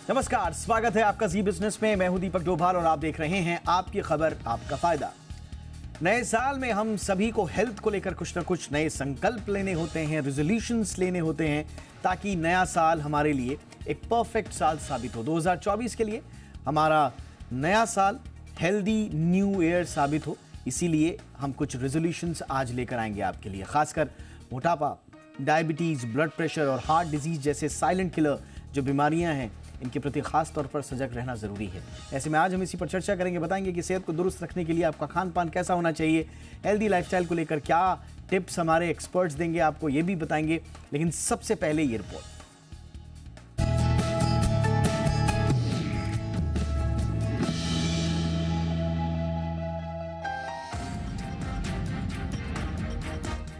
नमस्कार, स्वागत है आपका जी बिजनेस में। मैं हूं दीपक डोभाल और आप देख रहे हैं आपकी खबर आपका फायदा। नए साल में हम सभी को हेल्थ को लेकर कुछ ना कुछ नए संकल्प लेने होते हैं, रेजोल्यूशंस लेने होते हैं, ताकि नया साल हमारे लिए एक परफेक्ट साल साबित हो। 2024 के लिए हमारा नया साल हेल्दी न्यू ईयर साबित हो, इसीलिए हम कुछ रेजोल्यूशंस आज लेकर आएंगे आपके लिए। खासकर मोटापा, डायबिटीज, ब्लड प्रेशर और हार्ट डिजीज जैसे साइलेंट किलर जो बीमारियां हैं, इनके प्रति खास तौर पर सजग रहना जरूरी है। ऐसे में आज हम इसी पर चर्चा करेंगे, बताएंगे कि सेहत को दुरुस्त रखने के लिए आपका खान पान कैसा होना चाहिए, हेल्दी लाइफस्टाइल को लेकर क्या टिप्स हमारे एक्सपर्ट्स देंगे आपको, ये भी बताएंगे। लेकिन सबसे पहले ये रिपोर्ट।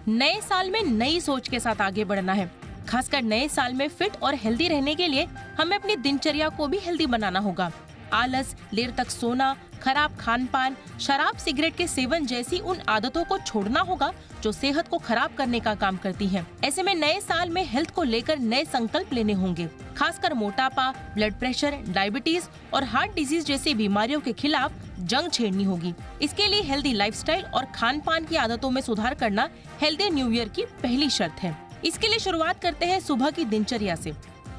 नए साल में नई सोच के साथ आगे बढ़ना है। खासकर नए साल में फिट और हेल्दी रहने के लिए हमें अपनी दिनचर्या को भी हेल्दी बनाना होगा। आलस, देर तक सोना, खराब खान पान, शराब, सिगरेट के सेवन जैसी उन आदतों को छोड़ना होगा जो सेहत को खराब करने का काम करती हैं। ऐसे में नए साल में हेल्थ को लेकर नए संकल्प लेने होंगे। खासकर मोटापा, ब्लड प्रेशर, डायबिटीज और हार्ट डिजीज जैसी बीमारियों के खिलाफ जंग छेड़नी होगी। इसके लिए हेल्दी लाइफस्टाइल और खान पान की आदतों में सुधार करना हेल्दी न्यू ईयर की पहली शर्त है। इसके लिए शुरुआत करते हैं सुबह की दिनचर्या से।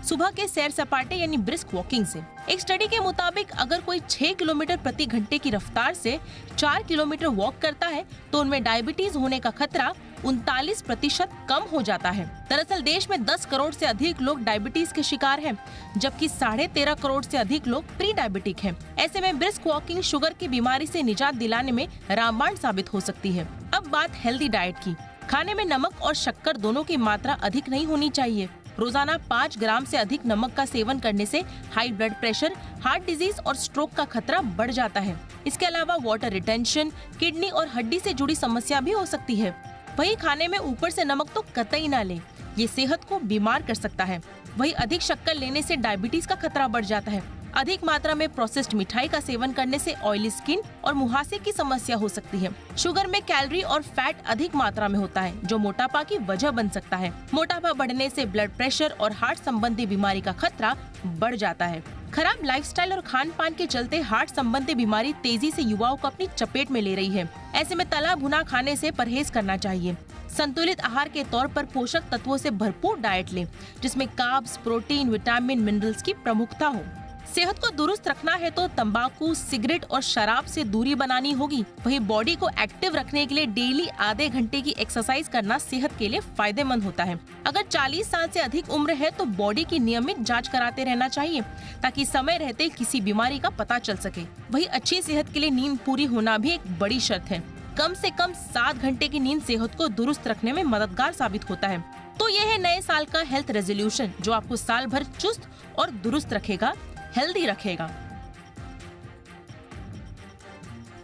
सुबह के सैर सपाटे यानी ब्रिस्क वॉकिंग से। एक स्टडी के मुताबिक अगर कोई 6 किलोमीटर प्रति घंटे की रफ्तार से 4 किलोमीटर वॉक करता है तो उनमें डायबिटीज होने का खतरा 39% कम हो जाता है। दरअसल देश में 10 करोड़ से अधिक लोग डायबिटीज के शिकार हैं, जबकि 13.5 करोड़ से अधिक लोग प्री डायबिटिक हैं। ऐसे में ब्रिस्क वॉकिंग शुगर की बीमारी से निजात दिलाने में रामबाण साबित हो सकती है। अब बात हेल्दी डाइट की। खाने में नमक और शक्कर दोनों की मात्रा अधिक नहीं होनी चाहिए। रोजाना 5 ग्राम से अधिक नमक का सेवन करने से high blood pressure, heart disease और स्ट्रोक का खतरा बढ़ जाता है। इसके अलावा वाटर रिटेंशन, किडनी और हड्डी से जुड़ी समस्या भी हो सकती है। वही खाने में ऊपर से नमक तो कतई ना ले, ये सेहत को बीमार कर सकता है। वही अधिक शक्कर लेने से डायबिटीज का खतरा बढ़ जाता है। अधिक मात्रा में प्रोसेस्ड मिठाई का सेवन करने से ऑयली स्किन और मुहासे की समस्या हो सकती है। शुगर में कैलोरी और फैट अधिक मात्रा में होता है, जो मोटापा की वजह बन सकता है। मोटापा बढ़ने से ब्लड प्रेशर और हार्ट संबंधी बीमारी का खतरा बढ़ जाता है। खराब लाइफस्टाइल और खान पान के चलते हार्ट संबंधी बीमारी तेजी से युवाओं को अपनी चपेट में ले रही है। ऐसे में तला भुना खाने से परहेज करना चाहिए। संतुलित आहार के तौर पर पोषक तत्वों से भरपूर डाइट लें, जिसमें कार्ब्स, प्रोटीन, विटामिन, मिनरल्स की प्रमुखता हो। सेहत को दुरुस्त रखना है तो तंबाकू, सिगरेट और शराब से दूरी बनानी होगी। वहीं बॉडी को एक्टिव रखने के लिए डेली आधे घंटे की एक्सरसाइज करना सेहत के लिए फायदेमंद होता है। अगर 40 साल से अधिक उम्र है तो बॉडी की नियमित जांच कराते रहना चाहिए, ताकि समय रहते किसी बीमारी का पता चल सके। वहीं अच्छी सेहत के लिए नींद पूरी होना भी एक बड़ी शर्त है। कम से कम 7 घंटे की नींद सेहत को दुरुस्त रखने में मददगार साबित होता है। तो ये है नए साल का हेल्थ रेजोल्यूशन, जो आपको साल भर चुस्त और दुरुस्त रखेगा, हेल्दी रखेगा।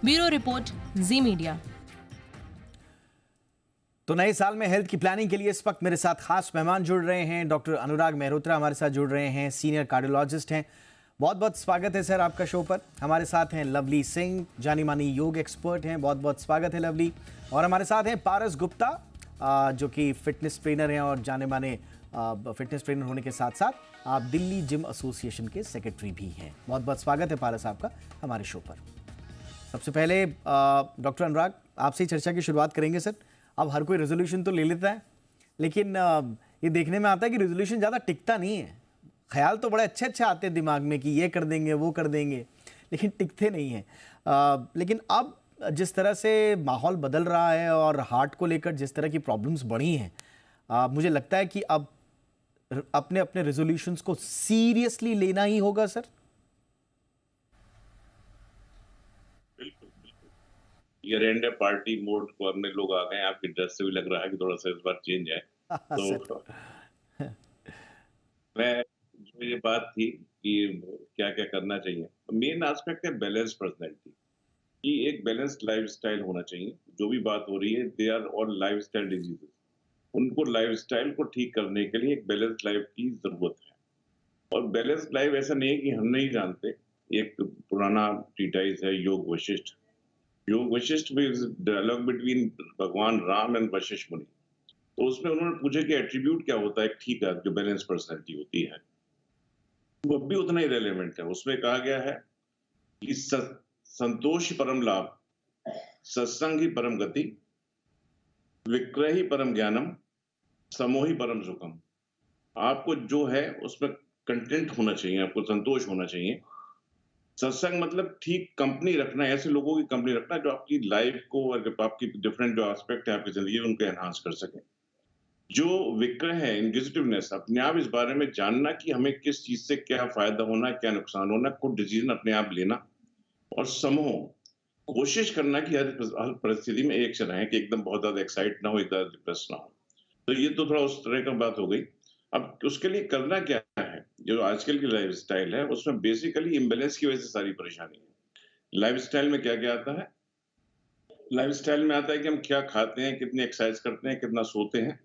ब्यूरो रिपोर्ट, जी मीडिया। तो नए साल में हेल्थ की प्लानिंग के लिए इस वक्त मेरे साथ खास मेहमान जुड़ रहे हैं। डॉक्टर अनुराग मेहरोत्रा हमारे साथ जुड़ रहे हैं, सीनियर कार्डियोलॉजिस्ट हैं। बहुत बहुत स्वागत है सर आपका शो पर। हमारे साथ हैं लवली सिंह, जानी मानी योग एक्सपर्ट हैं। बहुत बहुत स्वागत है लवली। और हमारे साथ हैं पारस गुप्ता, जो कि फिटनेस ट्रेनर हैं और जाने माने फिटनेस ट्रेनर होने के साथ साथ आप दिल्ली जिम एसोसिएशन के सेक्रेटरी भी हैं। बहुत बहुत स्वागत है पारस आपका हमारे शो पर। सबसे पहले डॉक्टर अनुराग, आपसे ही चर्चा की शुरुआत करेंगे सर। अब हर कोई रेजोल्यूशन तो ले लेता है, लेकिन ये देखने में आता है कि रेजोल्यूशन ज़्यादा टिकता नहीं है। ख्याल तो बड़े अच्छे अच्छे आते हैं दिमाग में कि ये कर देंगे, वो कर देंगे, लेकिन टिकते नहीं हैं। लेकिन अब जिस तरह से माहौल बदल रहा है और हार्ट को लेकर जिस तरह की प्रॉब्लम्स बढ़ी हैं, मुझे लगता है कि अब अपने अपने रेजोल्यूशंस को सीरियसली लेना ही होगा सर। बिल्कुल बिल्कुल, ये एंड है, पार्टी मोड में लोग आ गए हैं। आपकी ड्रेस से भी लग रहा है कि थोड़ा सा इस बार चेंज है। तो मैं जो ये बात थी कि क्या क्या करना चाहिए, मेन एस्पेक्ट है बैलेंस पर्सनैलिटी, कि एक बैलेंस्ड लाइफस्टाइल होना चाहिए। जो भी बात हो रही है, they are all lifestyle diseases. उनको लाइफस्टाइल को ठीक करने के लिए एक बैलेंस लाइफ की जरूरत है। और बैलेंस लाइफ ऐसा नहीं है कि हम नहीं जानते। एक पुराना ट्रीटाइज है योग वशिष्ठ। योग वशिष्ठ में डायलॉग बिटवीन भगवान राम एंड वशिष्ठ मुनि। तो उसमें उन्होंने पूछा कि एट्रीब्यूट क्या होता है ठीक है जो बैलेंस पर्सनैलिटी होती है। वो भी उतना ही रेलेवेंट है। उसमें कहा गया है कि संतोष ही परम लाभ, सत्संग ही परम गति, विक्रय ही परम ज्ञानम, समोहि परम सुखम। आपको जो है उसमें कंटेंट होना चाहिए, आपको संतोष होना चाहिए। सत्संग मतलब ठीक कंपनी रखना, ऐसे लोगों की कंपनी रखना जो आपकी लाइफ को और आपकी डिफरेंट जो एस्पेक्ट है आपकी जिंदगी में उनको एनहांस कर सके। जो विक्रय है, इंक्विजिटिवनेस, अपने आप इस बारे में जानना कि हमें किस चीज से क्या फायदा होना, क्या नुकसान होना, खुद डिसीजन अपने आप लेना। और समूह, कोशिश करना कि हर परिस्थिति में एक से रहें, कि एकदम बहुत ज्यादा एक्साइट ना हो, एकदम डिप्रेस ना हो। तो ये तो थोड़ा उस तरह का बात हो गई। अब उसके लिए करना क्या है? जो आजकल की लाइफस्टाइल है उसमें बेसिकली इम्बैलेंस की वजह से सारी परेशानी है। लाइफस्टाइल में क्या-क्या आता है? लाइफस्टाइल में आता है कि हम क्या खाते हैं, कितनी एक्सरसाइज करते हैं, कितना सोते हैं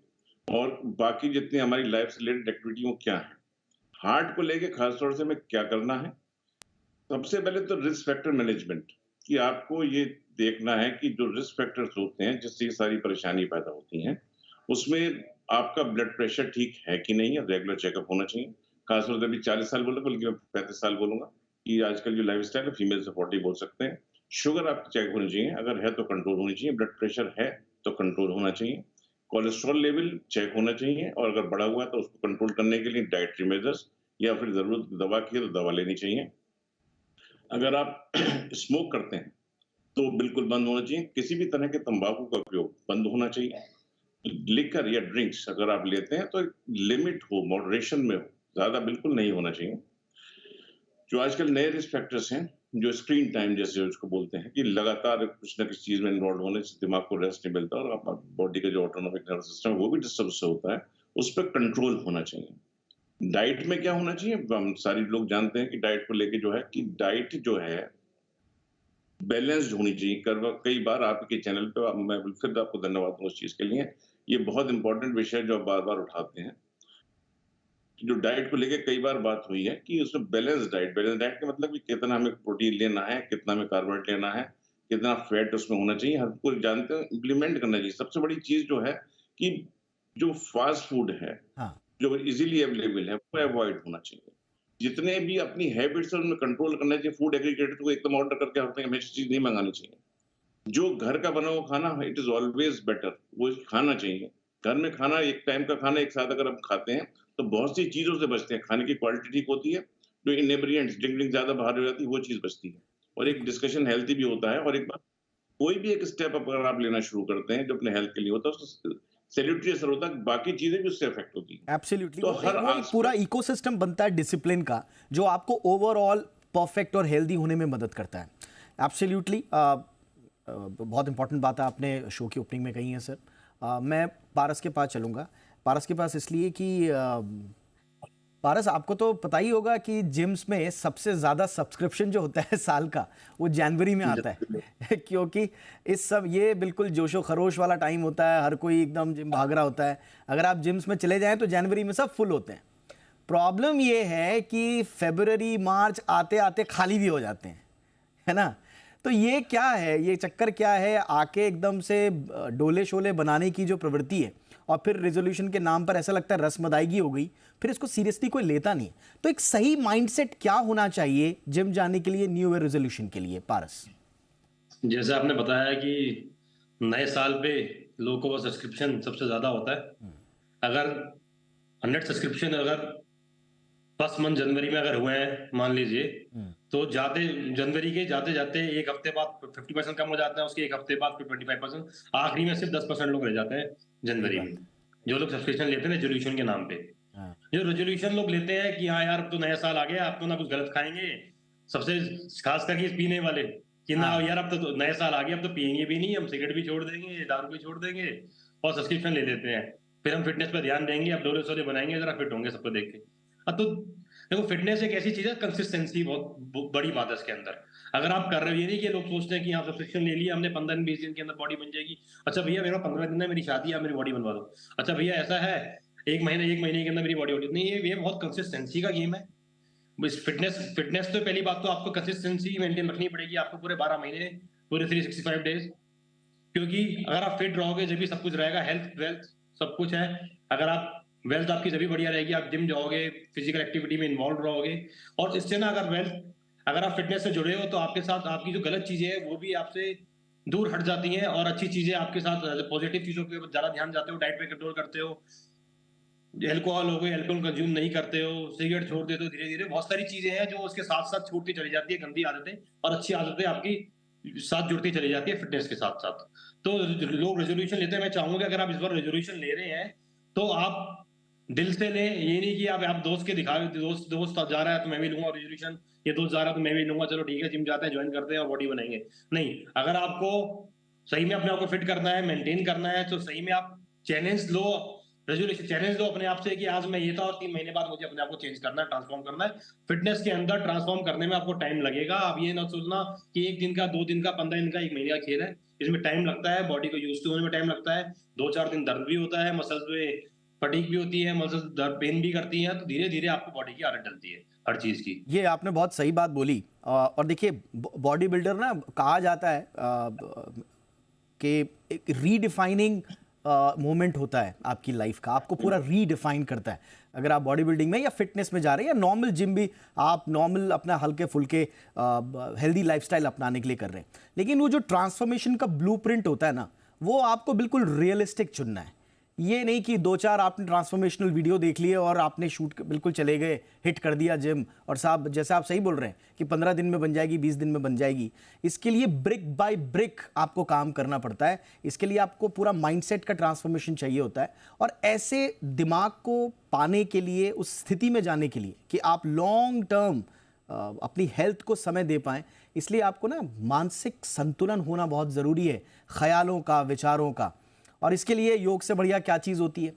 और बाकी जितनी हमारी लाइफ से रिलेटेड एक्टिविटी वो क्या है। हार्ट को लेके खास तौर से हमें क्या करना है? सबसे पहले तो रिस्क फैक्टर मैनेजमेंट, कि आपको ये देखना है कि जो रिस्क फैक्टर्स होते हैं जिससे ये सारी परेशानी पैदा होती हैं, उसमें आपका ब्लड प्रेशर ठीक है कि नहीं है, रेगुलर चेकअप होना चाहिए। खासतौर से अभी 40 साल बोला, बल्कि मैं 35 साल बोलूंगा, कि आजकल जो लाइफस्टाइल है फीमेल से 40 बोल सकते हैं। शुगर आपकी चेक होनी चाहिए, अगर है तो कंट्रोल होनी चाहिए। ब्लड प्रेशर है तो कंट्रोल होना चाहिए। कोलेस्ट्रॉल लेवल चेक होना चाहिए और अगर बढ़ा हुआ है तो उसको कंट्रोल करने के लिए डाइटरी मेजर्स या फिर जरूरत दवा की है तो दवा लेनी चाहिए। अगर आप स्मोक करते हैं तो बिल्कुल बंद होना चाहिए। किसी भी तरह के तंबाकू का उपयोग बंद होना चाहिए। लिकर या ड्रिंक्स अगर आप लेते हैं तो लिमिट हो, मॉडरेशन में हो, ज्यादा बिल्कुल नहीं होना चाहिए। जो आजकल नए रिस्क फैक्टर्स हैं, जो स्क्रीन टाइम जैसे उसको बोलते हैं, कि लगातार कुछ ना किसी चीज में इन्वॉल्व होने से दिमाग को रेस्ट नहीं मिलता और आपका बॉडी का जो ऑटोनॉमिक नर्वस सिस्टम है वो भी डिस्टर्ब से होता है। उस पर कंट्रोल होना चाहिए। डाइट में क्या होना चाहिए? हम सारे लोग जानते हैं कि डाइट को लेके जो है, कि डाइट जो है बैलेंस्ड होनी चाहिए। कई बार आपके चैनल पे मैं फिर आपको धन्यवाद दूं उस चीज के लिए। ये बहुत इंपॉर्टेंट विषय है जो आप बार बार उठाते हैं। जो डाइट को लेके कई बार बात हुई है कि उसमें बैलेंस डाइट का मतलब कि कितना हमें प्रोटीन लेना है, कितना हमें कार्बोहाइड्रेट लेना है, कितना फैट उसमें होना चाहिए, हर कोई जानते हैं, इम्प्लीमेंट करना चाहिए। सबसे बड़ी चीज जो है कि जो फास्ट फूड है, हाँ। जो इजीली अवेलेबल है, वो अवॉइड होना चाहिए। जितने भी अपनी हैबिट्स है उनमें कंट्रोल करना चाहिए। फूड एग्रीगेटर को एकदम ऑर्डर करके हर हमेशा चीज नहीं मंगानी चाहिए। जो घर का बना हुआ खाना इट इज ऑलवेज बेटर, वो खाना चाहिए। घर में खाना, एक टाइम का खाना एक साथ अगर हम खाते हैं तो बहुत सी चीजों से बचते हैं। खाने की क्वालिटी ठीक होती है, जो इनेब्रिएंट्स ड्रिंक ज्यादा बाहर हो जाती है वो चीज बचती है, और एक डिस्कशन हेल्थी भी होता है। और एक बार कोई भी एक स्टेप अगर आप लेना शुरू करते हैं जो अपने हेल्थ के लिए होता है, उससे सैल्यूटरी असर होता है, बाकी चीजें भी उससे अफेक्ट होती है। एब्सोल्युटली, तो हर वो एक पूरा आस्पेक्ट इकोसिस्टम बनता है डिसिप्लिन का, जो आपको ओवरऑल परफेक्ट और हेल्दी होने में मदद करता है। एब्सोल्युटली, बहुत इंपॉर्टेंट बात है आपने शो की ओपनिंग में कही है सर। मैं पारस के पास चलूँगा। पारस के पास इसलिए कि पारस, आपको तो पता ही होगा कि जिम्स में सबसे ज़्यादा सब्सक्रिप्शन जो होता है साल का, वो जनवरी में आता है क्योंकि इस सब ये बिल्कुल जोशो खरोश वाला टाइम होता है, हर कोई एकदम जिम भाग रहा होता है। अगर आप जिम्स में चले जाएं तो जनवरी में सब फुल होते हैं। प्रॉब्लम ये है कि फरवरी मार्च आते आते खाली भी हो जाते हैं, है ना? तो ये क्या है, ये चक्कर क्या है? आके एकदम से डोले शोले बनाने की जो प्रवृत्ति है और फिर रेजोल्यूशन के नाम पर ऐसा लगता है रस्मदायगी हो गई, फिर इसको सीरियसली कोई लेता नहीं। तो एक सही माइंडसेट क्या होना चाहिए जिम जाने के लिए, न्यू ईयर रेजोल्यूशन के लिए, पारस? जैसे आपने बताया कि नए साल पे लोगों को सब्सक्रिप्शन सबसे ज्यादा होता है। अगर 100 सब्सक्रिप्शन अगर फर्स्ट मंथ जनवरी में अगर हुए हैं मान लीजिए, तो जनवरी के जाते जाते एक हफ्ते बाद 50% कम हो जाता है, उसके एक हफ्ते बाद फिर 25%, आखिरी में सिर्फ 10% लोग रह जाते हैं जनवरी में, जो लोग सब्सक्रिप्शन लेते हैं रेजोल्यूशन के नाम पे। जो रेजोल्यूशन लोग लेते हैं कि हाँ यार अब तो नया साल आ गया, अब तो ना कुछ गलत खाएंगे, सबसे खास करके पीने वाले, कि ना यार अब तो नया साल आ गया, अब तो पियेंगे भी नहीं, हम सिगरेट भी छोड़ देंगे, दारू भी छोड़ देंगे, और सब्सक्रिप्शन ले लेते हैं। फिर हम फिटनेस पर ध्यान देंगे, अब डोले सोले बनाएंगे, जरा फिट होंगे सबको देख के। अब तो देखो, फिटनेस एक ऐसी चीज है, कंसिस्टेंसी बहुत बड़ी बात है इसके अंदर। अगर आप कर रहे हो, ये नहीं कि लोग सोचते हैं कि आप सब्सक्रिप्शन ले लिया हमने, 15 दिन 20 दिन के अंदर बॉडी बन जाएगी। अच्छा भैया मेरा 15 दिन है, मेरी शादी है, मेरी बॉडी बनवा दो। अच्छा भैया ऐसा है, एक महीने के अंदर मेरी बॉडी नहीं, ये बहुत कंसिस्टेंसी का गेम है। इस फिटनेस तो पहली बात तो आपको कंसिस्टेंसी मेंटेन रखनी पड़ेगी, आपको पूरे 12 महीने, पूरे 365 डेज। क्योंकि अगर आप फिट रहोगे जब भी सब कुछ रहेगा, हेल्थ वेल्थ सब कुछ है। अगर आप वेल्थ आपकी तभी बढ़िया रहेगी, आप जिम जाओगे, फिजिकल एक्टिविटी में इन्वॉल्व रहोगे। और इससे ना अगर आप फिटनेस से जुड़े हो तो आपके साथ आपकी जो गलत चीजें हैं वो भी आपसे दूर हट जाती हैं, और अच्छी चीजें आपके साथ, पॉजिटिव चीजों पे ज्यादा ध्यान जाते हो, डाइट पे कंट्रोल करते हो, अल्कोहल हो गई, अल्कोहल कंज्यूम नहीं करते हो, सिगरेट छोड़ देते हो, धीरे धीरे बहुत सारी चीजें हैं जो उसके साथ साथ छूटती चली जाती है, गंदी आदतें और अच्छी आदतें आपकी साथ जुड़ती चली जाती है फिटनेस के साथ साथ। तो लोग रेजोल्यूशन लेते हैं, मैं चाहूंगा अगर आप इस बार रेजोल्यूशन ले रहे हैं तो आप दिल से लें, ये नहीं कि आप दोस्त के दिखावे, दोस्त जा रहा है तो मैं भी लूंगा रेजोल्यूशन, ये दोस्त जा रहा है तो मैं भी लूंगा, चलो ठीक है जिम जाते हैं, ज्वाइन करते हैं और बॉडी बनाएंगे। नहीं, अगर आपको सही में अपने आप को फिट करना है, मेंटेन करना है, तो सही में आप चैलेंज लो, रेजोल्यूशन चैलेंज लो अपने आप से कि आज मैं ये था और 3 महीने बाद मुझे अपने आप को चेंज करना है, ट्रांसफॉर्म करना है। फिटनेस के अंदर ट्रांसफॉर्म करने में आपको टाइम लगेगा। आप ये ना सोचना कि 1 दिन का, 2 दिन का, 15 दिन का, 1 महीने का खेल है। इसमें टाइम लगता है, बॉडी को यूज टू होने में टाइम लगता है, 2-4 दिन दर्द भी होता है, मसल्स में फटीग भी होती है, मसल्स दर्द पेन भी करती हैं, तो धीरे धीरे आपको बॉडी की आदत डलती है हर चीज की। ये आपने बहुत सही बात बोली। और देखिए, बॉडी बिल्डर ना कहा जाता है कि एक रीडिफाइनिंग मोमेंट होता है आपकी लाइफ का, आपको पूरा रीडिफाइन करता है। अगर आप बॉडी बिल्डिंग में या फिटनेस में जा रहे हैं या नॉर्मल जिम भी आप नॉर्मल अपना हल्के फुल्के हेल्दी लाइफस्टाइल अपनाने के लिए कर रहे हैं, लेकिन वो जो ट्रांसफॉर्मेशन का ब्लूप्रिंट होता है ना, वो आपको बिल्कुल रियलिस्टिक चुनना है। ये नहीं कि 2-4 आपने ट्रांसफॉर्मेशनल वीडियो देख लिए और आपने शूट बिल्कुल चले गए, हिट कर दिया जिम, और साहब जैसे आप सही बोल रहे हैं कि 15 दिन में बन जाएगी, 20 दिन में बन जाएगी। इसके लिए ब्रिक बाय ब्रिक आपको काम करना पड़ता है। इसके लिए आपको पूरा माइंडसेट का ट्रांसफॉर्मेशन चाहिए होता है। और ऐसे दिमाग को पाने के लिए, उस स्थिति में जाने के लिए कि आप लॉन्ग टर्म अपनी हेल्थ को समय दे पाएं, इसलिए आपको ना मानसिक संतुलन होना बहुत ज़रूरी है, ख्यालों का, विचारों का। और इसके लिए योग से बढ़िया क्या चीज़ होती है?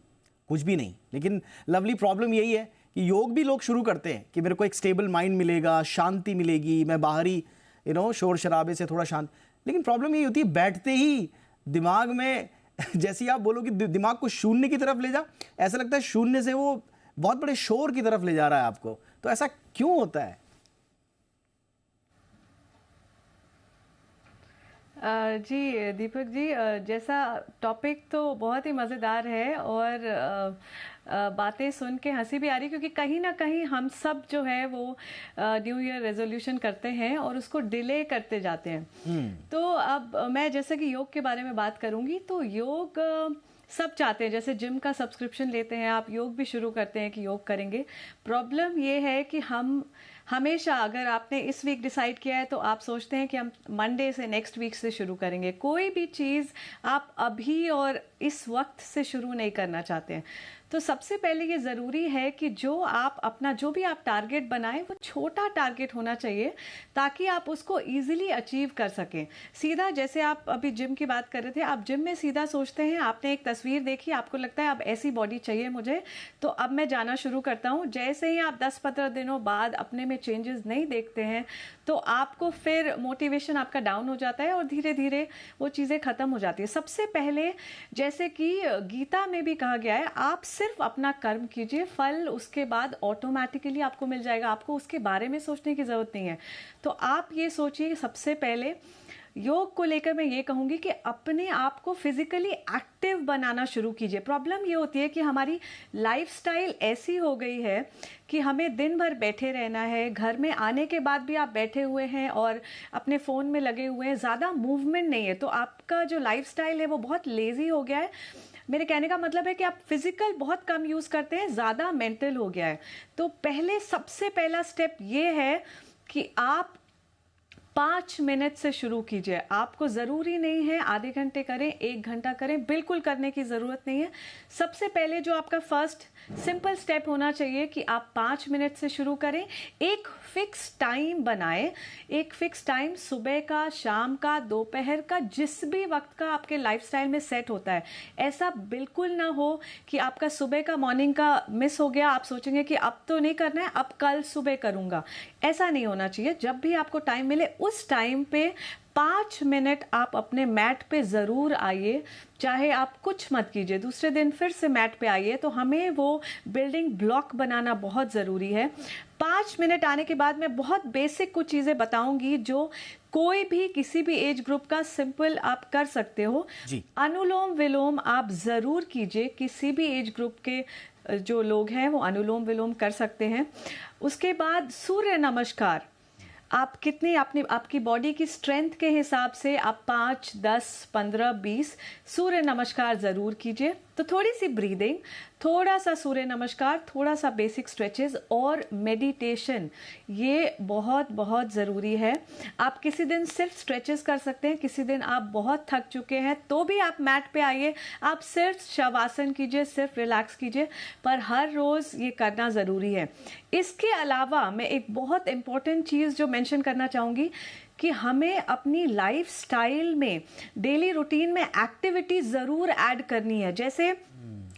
कुछ भी नहीं। लेकिन लवली प्रॉब्लम यही है कि योग भी लोग शुरू करते हैं कि मेरे को एक स्टेबल माइंड मिलेगा, शांति मिलेगी, मैं बाहरी शोर शराबे से थोड़ा शांत। लेकिन प्रॉब्लम यही होती है, बैठते ही दिमाग में जैसे आप बोलो कि दिमाग को शून्य की तरफ ले जा, ऐसा लगता है शून्य से वो बहुत बड़े शोर की तरफ ले जा रहा है आपको। तो ऐसा क्यों होता है? जी दीपक जी, जैसा टॉपिक तो बहुत ही मज़ेदार है और बातें सुन के हंसी भी आ रही, क्योंकि कहीं ना कहीं हम सब जो है वो न्यू ईयर रेजोल्यूशन करते हैं और उसको डिले करते जाते हैं। तो अब मैं जैसे कि योग के बारे में बात करूंगी, तो योग सब चाहते हैं, जैसे जिम का सब्सक्रिप्शन लेते हैं आप, योग भी शुरू करते हैं कि योग करेंगे। प्रॉब्लम ये है कि हम हमेशा, अगर आपने इस वीक डिसाइड किया है तो आप सोचते हैं कि हम मंडे से, नेक्स्ट वीक से शुरू करेंगे। कोई भी चीज़ आप अभी और इस वक्त से शुरू नहीं करना चाहते हैं। तो सबसे पहले ये ज़रूरी है कि जो भी आप टारगेट बनाएं वो छोटा टारगेट होना चाहिए, ताकि आप उसको इजीली अचीव कर सकें। सीधा, जैसे आप अभी जिम की बात कर रहे थे, आप जिम में सीधा सोचते हैं, आपने एक तस्वीर देखी, आपको लगता है अब ऐसी बॉडी चाहिए मुझे, तो अब मैं जाना शुरू करता हूँ। जैसे ही आप 10-15 दिनों बाद अपने में चेंजेस नहीं देखते हैं तो आपको फिर मोटिवेशन आपका डाउन हो जाता है और धीरे धीरे वो चीज़ें ख़त्म हो जाती है। सबसे पहले, जैसे कि गीता में भी कहा गया है, आप सिर्फ अपना कर्म कीजिए, फल उसके बाद ऑटोमेटिकली आपको मिल जाएगा, आपको उसके बारे में सोचने की ज़रूरत नहीं है। तो आप ये सोचिए, सबसे पहले योग को लेकर मैं ये कहूँगी कि अपने आप को फिजिकली एक्टिव बनाना शुरू कीजिए। प्रॉब्लम ये होती है कि हमारी लाइफस्टाइल ऐसी हो गई है कि हमें दिन भर बैठे रहना है, घर में आने के बाद भी आप बैठे हुए हैं और अपने फ़ोन में लगे हुए हैं, ज़्यादा मूवमेंट नहीं है, तो आपका जो लाइफस्टाइल है वो बहुत लेज़ी हो गया है। मेरे कहने का मतलब है कि आप फिजिकल बहुत कम यूज़ करते हैं, ज़्यादा मेंटल हो गया है। तो सबसे पहला स्टेप ये है कि आप 5 मिनट से शुरू कीजिए। आपको ज़रूरी नहीं है आधे घंटे करें, 1 घंटा करें, बिल्कुल करने की ज़रूरत नहीं है। सबसे पहले जो आपका फर्स्ट सिंपल स्टेप होना चाहिए कि आप 5 मिनट से शुरू करें। एक फिक्स टाइम बनाएं, एक फिक्स टाइम सुबह का, शाम का, दोपहर का, जिस भी वक्त का आपके लाइफस्टाइल में सेट होता है। ऐसा बिल्कुल ना हो कि आपका सुबह का, मॉर्निंग का मिस हो गया, आप सोचेंगे कि अब तो नहीं करना है, अब कल सुबह करूँगा। ऐसा नहीं होना चाहिए। जब भी आपको टाइम मिले उस टाइम पे 5 मिनट आप अपने मैट पे ज़रूर आइए, चाहे आप कुछ मत कीजिए, दूसरे दिन फिर से मैट पे आइए। तो हमें वो बिल्डिंग ब्लॉक बनाना बहुत ज़रूरी है। 5 मिनट आने के बाद मैं बहुत बेसिक कुछ चीज़ें बताऊंगी जो कोई भी, किसी भी एज ग्रुप का सिंपल आप कर सकते हो। अनुलोम विलोम आप ज़रूर कीजिए, किसी भी एज ग्रुप के जो लोग हैं वो अनुलोम विलोम कर सकते हैं। उसके बाद सूर्य नमस्कार, आप कितनी आपकी बॉडी की स्ट्रेंथ के हिसाब से आप 5, 10, 15, 20 सूर्य नमस्कार ज़रूर कीजिए। तो थोड़ी सी ब्रीदिंग, थोड़ा सा सूर्य नमस्कार, थोड़ा सा बेसिक स्ट्रेचेस और मेडिटेशन, ये बहुत बहुत ज़रूरी है। आप किसी दिन सिर्फ स्ट्रेचेस कर सकते हैं, किसी दिन आप बहुत थक चुके हैं तो भी आप मैट पे आइए, आप सिर्फ शवासन कीजिए, सिर्फ रिलैक्स कीजिए, पर हर रोज़ ये करना ज़रूरी है। इसके अलावा मैं एक बहुत इम्पॉर्टेंट चीज़ जो मेंशन करना चाहूँगी कि हमें अपनी लाइफस्टाइल में, डेली रूटीन में एक्टिविटी ज़रूर ऐड करनी है। जैसे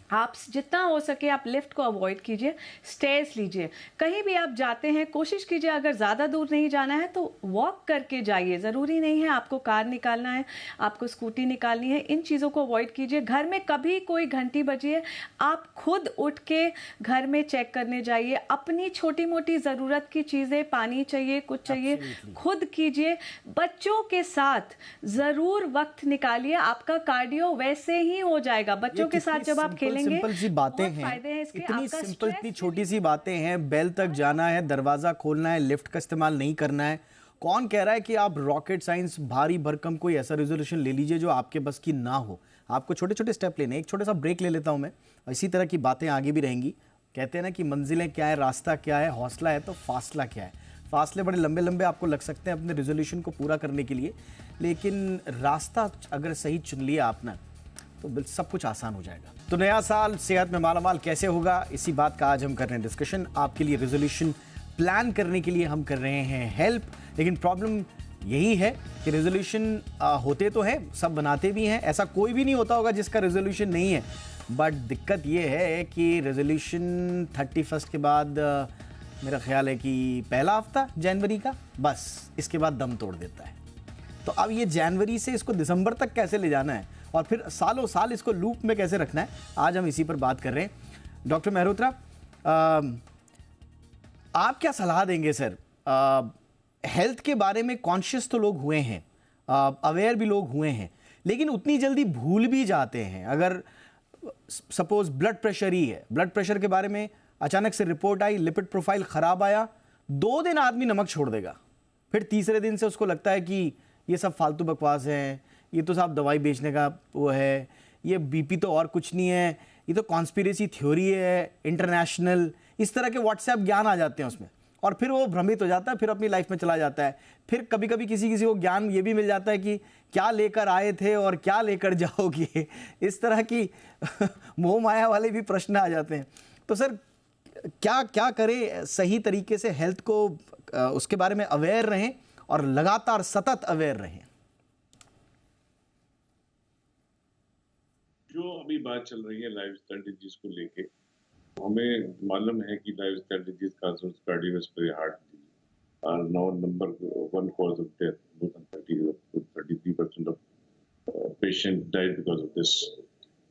आप जितना हो सके आप लिफ्ट को अवॉइड कीजिए, स्टेयर्स लीजिए। कहीं भी आप जाते हैं कोशिश कीजिए अगर ज़्यादा दूर नहीं जाना है तो वॉक करके जाइए, ज़रूरी नहीं है आपको कार निकालना है, आपको स्कूटी निकालनी है। इन चीज़ों को अवॉइड कीजिए। घर में कभी कोई घंटी बजी है, आप खुद उठ के घर में चेक करने जाइए। अपनी छोटी मोटी ज़रूरत की चीज़ें, पानी चाहिए, कुछ चाहिए, खुद कीजिए। बच्चों के साथ ज़रूर वक्त निकालिए, आपका कार्डियो वैसे ही हो जाएगा। बच्चों के साथ जब आप खेलेंगे, सिंपल सी बातें हैं, इतनी सिंपल, इतनी छोटी सी बातें हैं। बेल तक जाना है, दरवाजा खोलना है, लिफ्ट का इस्तेमाल नहीं करना है। कौन कह रहा है कि आप रॉकेट साइंस भारी भरकम कोई ऐसा रेजोल्यूशन ले लीजिए जो आपके बस की ना हो। आपको छोटे छोटे स्टेप लेने। एक छोटा सा ब्रेक ले लेता हूं मैं, इसी तरह की बातें आगे भी रहेंगी। कहते हैं ना कि मंजिलें क्या है, रास्ता क्या है, हौसला है तो फासला क्या है। फासले बड़े लंबे लंबे आपको लग सकते हैं अपने रेजोल्यूशन को पूरा करने के लिए, लेकिन रास्ता अगर सही चुन लिया आपने तो सब कुछ आसान हो जाएगा। तो नया साल सेहत में मालामाल कैसे होगा, इसी बात का आज हम कर रहे हैं डिस्कशन। आपके लिए रेजोल्यूशन प्लान करने के लिए हम कर रहे हैं हेल्प। लेकिन प्रॉब्लम यही है कि रेजोल्यूशन होते तो हैं, सब बनाते भी हैं, ऐसा कोई भी नहीं होता होगा जिसका रेजोल्यूशन नहीं है। बट दिक्कत ये है कि रेजोल्यूशन 31 के बाद मेरा ख्याल है कि पहला हफ्ता जनवरी का, बस इसके बाद दम तोड़ देता है। तो अब ये जनवरी से इसको दिसंबर तक कैसे ले जाना है और फिर सालों साल इसको लूप में कैसे रखना है, आज हम इसी पर बात कर रहे हैं। डॉक्टर मेहरोत्रा, आप क्या सलाह देंगे सर? हेल्थ के बारे में कॉन्शियस तो लोग हुए हैं, अवेयर भी लोग हुए हैं, लेकिन उतनी जल्दी भूल भी जाते हैं। अगर सपोज ब्लड प्रेशर ही है, ब्लड प्रेशर के बारे में अचानक से रिपोर्ट आई, लिपिड प्रोफाइल खराब आया, 2 दिन आदमी नमक छोड़ देगा, फिर तीसरे दिन से उसको लगता है कि ये सब फालतू बकवास है, ये तो साहब दवाई बेचने का वो है, ये बीपी तो और कुछ नहीं है, ये तो कॉन्स्पिरेसी थ्योरी है इंटरनेशनल, इस तरह के व्हाट्सएप ज्ञान आ जाते हैं उसमें, और फिर वो भ्रमित हो जाता है, फिर अपनी लाइफ में चला जाता है। फिर कभी कभी किसी किसी को ज्ञान ये भी मिल जाता है कि क्या लेकर आए थे और क्या लेकर जाओगे, इस तरह की मोह माया वाले भी प्रश्न आ जाते हैं। तो सर क्या क्या करें सही तरीके से हेल्थ को, उसके बारे में अवेयर रहें और लगातार सतत अवेयर रहें? जो अभी बात चल रही है लाइफस्टाइल डिजीज को लेके, हमें मालूम है कि lifestyle disease causes cardiovascular heart disease are now number 1 cause of death, more than 30 to 33% of patient died because of this.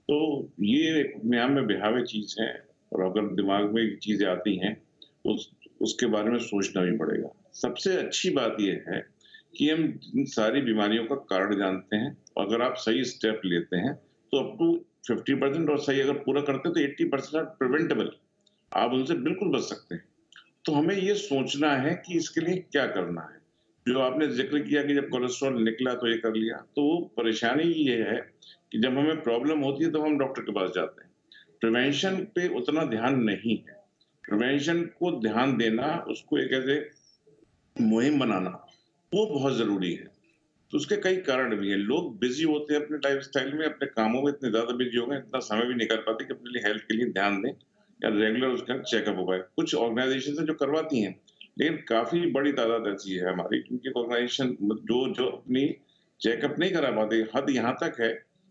तो ये एक म्याम में बिहावे चीज है, और अगर दिमाग में चीजें आती हैं तो उसके बारे में सोचना भी पड़ेगा। सबसे अच्छी बात यह है कि हम इन सारी बीमारियों का कारण जानते हैं, और अगर आप सही स्टेप लेते हैं तो अप टू 50%, और सही अगर पूरा करते हैं तो 80% आर प्रिवेंटेबल, आप उनसे बिल्कुल बच सकते हैं। तो हमें ये सोचना है कि इसके लिए क्या करना है। जो आपने जिक्र किया कि जब कोलेस्ट्रॉल निकला तो ये कर लिया, तो परेशानी ये है कि जब हमें प्रॉब्लम होती है तो हम डॉक्टर के पास जाते हैं। प्रिवेंशन पे उतना ध्यान नहीं है। प्रिवेंशन को ध्यान देना, उसको एक ऐसे मुहिम बनाना, वो बहुत जरूरी है। तो उसके कई कारण भी हैं। लोग बिजी होते हैं अपने लाइफस्टाइल में, अपने कामों में इतने ज्यादा बिजी हो गए, इतना समय भी निकाल पाते कि अपने लिए हेल्थ के लिए ध्यान दें या रेगुलर उसका चेकअप हो पाए। कुछ ऑर्गेनाइजेशन है जो करवाती हैं, लेकिन काफी बड़ी तादाद ऐसी है हमारी, क्योंकि ऑर्गेनाइजेशन जो अपनी चेकअप नहीं करा पाते। हद यहाँ तक है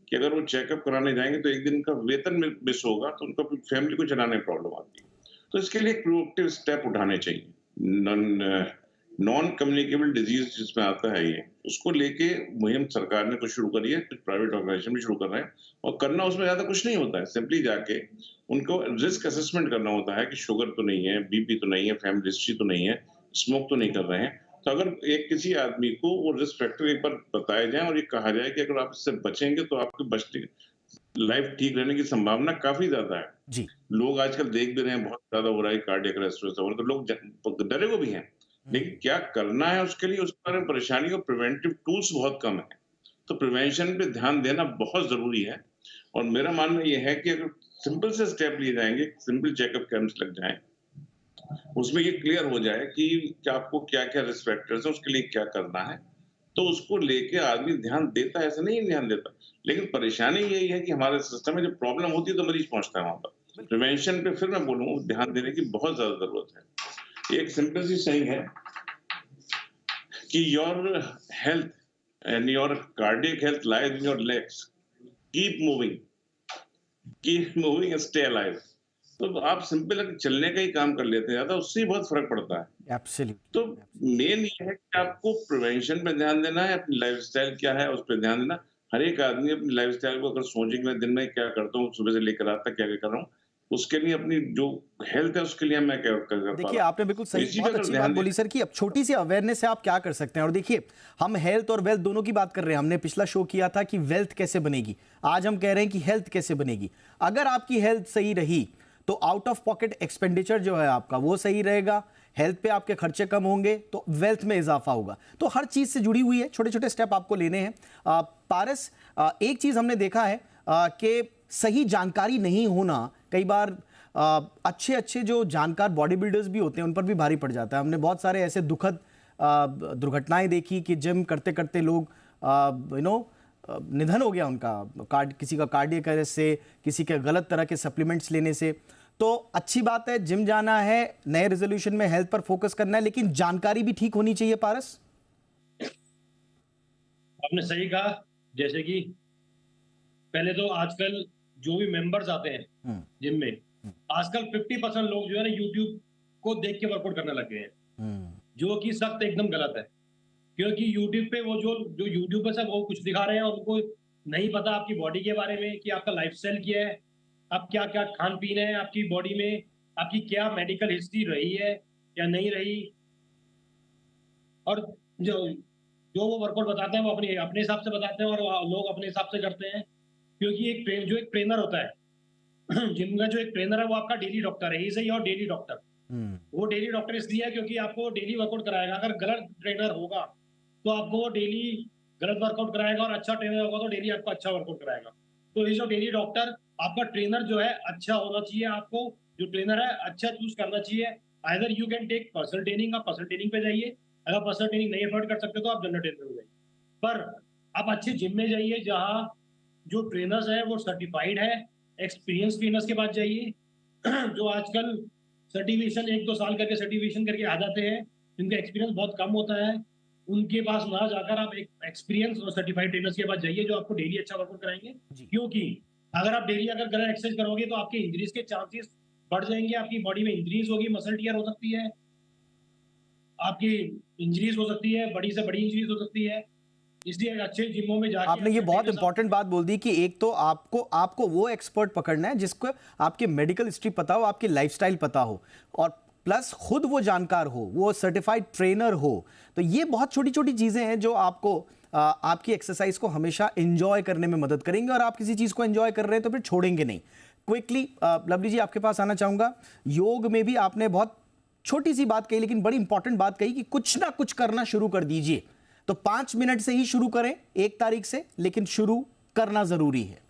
कि अगर वो चेकअप कराने जाएंगे तो एक दिन का वेतन मिस होगा तो उनको फैमिली को चलाने में प्रॉब्लम आती है। तो इसके लिए प्रोएक्टिव स्टेप उठाने चाहिए। नॉन कम्युनिकेबल डिजीज जिसमें आता है ये, उसको लेके मुहिम सरकार ने कुछ शुरू करी है, कुछ प्राइवेट ऑर्गेनाइजेशन भी शुरू कर रहे हैं, और करना उसमें ज्यादा कुछ नहीं होता है। सिंपली जाके उनको रिस्क असेसमेंट करना होता है कि शुगर तो नहीं है, बीपी तो नहीं है, फैमिली हिस्ट्री तो नहीं है, स्मोक तो नहीं कर रहे हैं। तो अगर एक किसी आदमी को वो रिस्क फैक्टर एक बार बताए जाए और ये कहा जाए कि अगर आप इससे बचेंगे तो आपके बचने लाइफ ठीक रहने की संभावना काफी ज्यादा है। जी। लोग आजकल देख भी रहे हैं बहुत ज्यादा हो रहा है कार्डियक अरेस्ट, तो लोग डरे हुए भी हैं, लेकिन क्या करना है उसके लिए, उसके बारे में परेशानी और प्रिवेंटिव टूल्स बहुत कम है। तो प्रिवेंशन पे ध्यान देना बहुत जरूरी है। और मेरा मानना यह है कि अगर सिंपल से स्टेप लिए जाएंगे, सिंपल चेकअप कैंप्स लग जाएं, उसमें ये क्लियर हो जाए कि आपको क्या क्या रिस्क फैक्टर्स है, उसके लिए क्या करना है, तो उसको लेके आदमी ध्यान देता है, ऐसा नहीं ध्यान देता। लेकिन परेशानी यही है कि हमारे सिस्टम में जब प्रॉब्लम होती है तो मरीज पहुंचता है वहां पर। प्रिवेंशन पे फिर मैं बोलूंगा ध्यान देने की बहुत ज्यादा जरूरत है। एक सिंपल सी सही है कि your health and your cardiac health lies in your legs, keep moving and stay alive. तो आप सिंपल चलने का ही काम कर लेते हैं ज्यादा, उससे ही बहुत फर्क पड़ता है। एब्सोल्युटली। तो मेन ये है कि आपको प्रिवेंशन पे ध्यान देना है, अपनी लाइफस्टाइल क्या है उस पर ध्यान देना। हर एक आदमी अपनी लाइफस्टाइल को अगर सोचे कि मैं दिन में क्या करता हूँ, सुबह से लेकर रात तक क्या क्या कर रहा हूँ, उसके लिए अपनी जो हेल्थ है उसके लिए मैं क्या कर पा देखिए, रहा हूँ। आपने बिल्कुल सही, इसी पे बहुत अगर अच्छी ध्यान बात बोली सर कि अब छोटी सी अवेयरनेस से आप क्या कर सकते हैं। और देखिए, हम हेल्थ और वेल्थ दोनों की बात कर रहे हैं। हमने पिछला शो किया था कि वेल्थ कैसे बनेगी, आज हम कह रहे हैं कि हेल्थ कैसे बनेगी। अगर आपकी हेल्थ सही रही तो आउट ऑफ पॉकेट एक्सपेंडिचर जो है आपका वो सही रहेगा, हेल्थ पे आपके खर्चे कम होंगे तो वेल्थ में इजाफा होगा। तो हर चीज से जुड़ी हुई है, छोटे छोटे स्टेप आपको लेने हैं। पारस, एक चीज हमने देखा है कि सही जानकारी नहीं होना कई बार अच्छे अच्छे जो जानकार बॉडी बिल्डर्स भी होते हैं उन पर भी भारी पड़ जाता है। हमने बहुत सारे ऐसे दुखद दुर्घटनाएं देखी कि जिम करते करते लोग निधन हो गया उनका, किसी का कार्डियक अरेस्ट से, किसी के गलत तरह के सप्लीमेंट्स लेने से। तो अच्छी बात है, जिम जाना है, नए रेजोल्यूशन में हेल्थ पर फोकस करना है, लेकिन जानकारी भी ठीक होनी चाहिए। पारस, आपने सही कहा। जैसे कि पहले तो आजकल जो भी मेंबर्स आते हैं जिम में, आजकल 50% लोग जो है ना यूट्यूब को देख के वर्कआउट करने लग गए हैं, जो कि सख्त एकदम गलत है। क्योंकि यूट्यूब पे वो जो यूट्यूबर्स है वो कुछ दिखा रहे हैं और उनको नहीं पता आपकी बॉडी के बारे में कि आपका लाइफस्टाइल क्या है, आप क्या क्या खान पीन है आपकी बॉडी में, आपकी क्या मेडिकल हिस्ट्री रही है या नहीं रही। और जो जो वो वर्कआउट बताते हैं वो अपने हिसाब से बताते हैं और लोग अपने हिसाब से करते हैं। क्योंकि एक ट्रेनर होता है जिम का, जो एक ट्रेनर है वो आपका डेली डॉक्टर है, ही सही, और डेली डॉक्टर। वो डेली डॉक्टर इसलिए है क्योंकि आपको डेली वर्कआउट कराएगा। अगर गलत ट्रेनर होगा तो आपको वो डेली गलत वर्कआउट कराएगा, और अच्छा ट्रेनर होगा तो डेली आपको अच्छा वर्कआउट कराएगा। तो ये जो डेली डॉक्टर, आपका ट्रेनर जो है अच्छा होना चाहिए। आपको जो ट्रेनर है अच्छा चूज करना चाहिए। Either you can take personal training, आप पर्सनल ट्रेनिंग पे जाइए। अगर पर्सनल ट्रेनिंग नहीं अफोर्ड कर सकते तो आप जनरल ट्रेनर हो जाइए। पर आप अच्छे जिम में जाइए जहाँ जो ट्रेनर्स है वो सर्टिफाइड है, एक्सपीरियंस ट्रेनर्स के पास जाइए जो आजकल सर्टिफिकेशन 1-2 साल करके सर्टिफिकेशन करके आ जाते हैं, जिनका एक्सपीरियंस बहुत कम होता है। उनके पास ना जाकर आप एक एक्सपीरियंस और सर्टिफाइड ट्रेनर्स के पास जाइए जो आपको डेली अच्छा वर्कआउट कराएंगे। क्योंकि अगर आप डेली अगर गलत एक्सरसाइज करोगे तो आपके इंजरीज के चांसेस बढ़ जाएंगे, आपकी बॉडी में इंजरीज होगी, मसल टियर हो सकती है, आपकी इंजरीज हो सकती है, बड़ी से बड़ी इंजरीज हो सकती है। इसलिए अच्छे जिमों में जाके आपने ये बहुत इंपॉर्टेंट बात बोल दी कि एक तो आपको वो एक्सपर्ट पकड़ना है जिसको आपकी मेडिकल हिस्ट्री पता हो, आपकी लाइफस्टाइल पता हो, और प्लस खुद वो जानकार हो, वो सर्टिफाइड ट्रेनर हो। तो ये बहुत छोटी छोटी चीजें हैं जो आपको आपकी एक्सरसाइज को हमेशा एंजॉय करने में मदद करेंगे, और आप किसी चीज को एंजॉय कर रहे हैं तो फिर छोड़ेंगे नहीं। क्विकली लवली जी आपके पास आना चाहूंगा। योग में भी आपने बहुत छोटी सी बात कही लेकिन बड़ी इंपॉर्टेंट बात कही कि कुछ ना कुछ करना शुरू कर दीजिए। तो 5 मिनट से ही शुरू करें 1 तारीख से, लेकिन शुरू करना जरूरी है।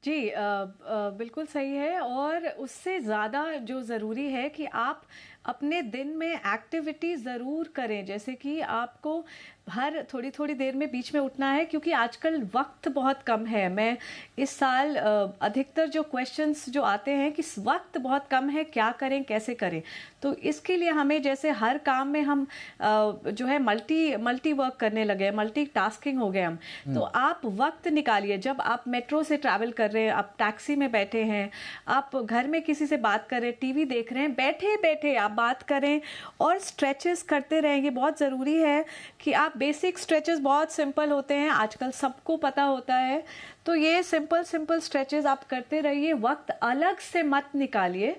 जी, बिल्कुल सही है। और उससे ज़्यादा जो ज़रूरी है कि आप अपने दिन में एक्टिविटी ज़रूर करें। जैसे कि आपको हर थोड़ी थोड़ी देर में बीच में उठना है, क्योंकि आजकल वक्त बहुत कम है। मैं इस साल अधिकतर जो क्वेश्चंस जो आते हैं कि वक्त बहुत कम है, क्या करें कैसे करें। तो इसके लिए हमें जैसे हर काम में हम जो है मल्टी वर्क करने लगे, मल्टी टास्किंग हो गए हम। तो आप वक्त निकालिए। जब आप मेट्रो से ट्रैवल कर रहे हैं, आप टैक्सी में बैठे हैं, आप घर में किसी से बात कर रहे हैं, टीवी देख रहे हैं, बैठे बैठे आप बात करें और स्ट्रेचेस करते रहेंगे। बहुत ज़रूरी है कि आप बेसिक स्ट्रेचेस बहुत सिंपल होते हैं, आजकल सबको पता होता है, तो ये सिंपल स्ट्रेचेस आप करते रहिए। वक्त अलग से मत निकालिए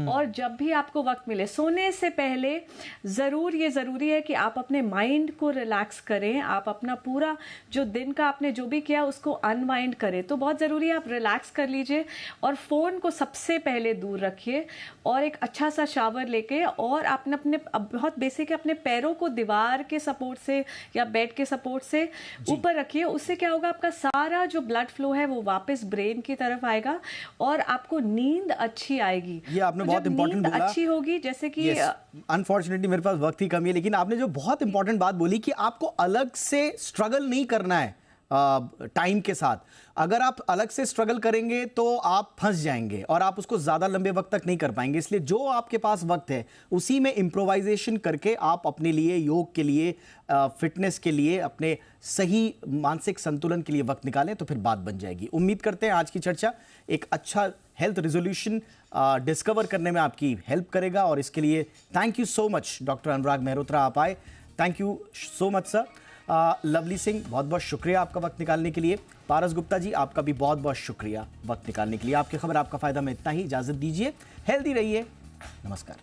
और जब भी आपको वक्त मिले सोने से पहले ये ज़रूरी है कि आप अपने माइंड को रिलैक्स करें, आप अपना पूरा जो दिन का आपने जो भी किया उसको अनवाइंड करें। तो बहुत ज़रूरी है आप रिलैक्स कर लीजिए और फ़ोन को सबसे पहले दूर रखिए और एक अच्छा सा शावर लेके और आपने अपने बहुत बेसिक है अपने पैरों को दीवार के सपोर्ट से या बेड के सपोर्ट से ऊपर रखिए। उससे क्या होगा, आपका सारा जो ब्लड फ्लो है वो वापस ब्रेन की तरफ आएगा और आपको नींद अच्छी आएगी। ये आपने बहुत इंपॉर्टेंट बोला, अच्छी होगी जैसे कि अनफॉर्चुनेटली मेरे पास वक्त की कमी है, लेकिन आपने जो बहुत इंपॉर्टेंट बात बोली कि आपको अलग से स्ट्रगल नहीं करना है टाइम के साथ। अगर आप अलग से स्ट्रगल करेंगे तो आप फंस जाएंगे और आप उसको ज्यादा लंबे वक्त तक नहीं कर पाएंगे। इसलिए जो आपके पास वक्त है उसी में इम्प्रोवाइजेशन करके आप अपने लिए, योग के लिए, फिटनेस के लिए, अपने सही मानसिक संतुलन के लिए वक्त निकालें, तो फिर बात बन जाएगी। उम्मीद करते हैं आज की चर्चा एक अच्छा हेल्थ रेजोल्यूशन डिस्कवर करने में आपकी हेल्प करेगा और इसके लिए thank you so much doctor Anurag Mehrotra, आप आए, thank you so much sir. Lovely Singh, बहुत बहुत शुक्रिया आपका वक्त निकालने के लिए। पारस गुप्ता जी, आपका भी बहुत बहुत शुक्रिया वक्त निकालने के लिए। आपकी खबर आपका फायदा में इतना ही, इजाजत दीजिए, हेल्दी रहिए, नमस्कार।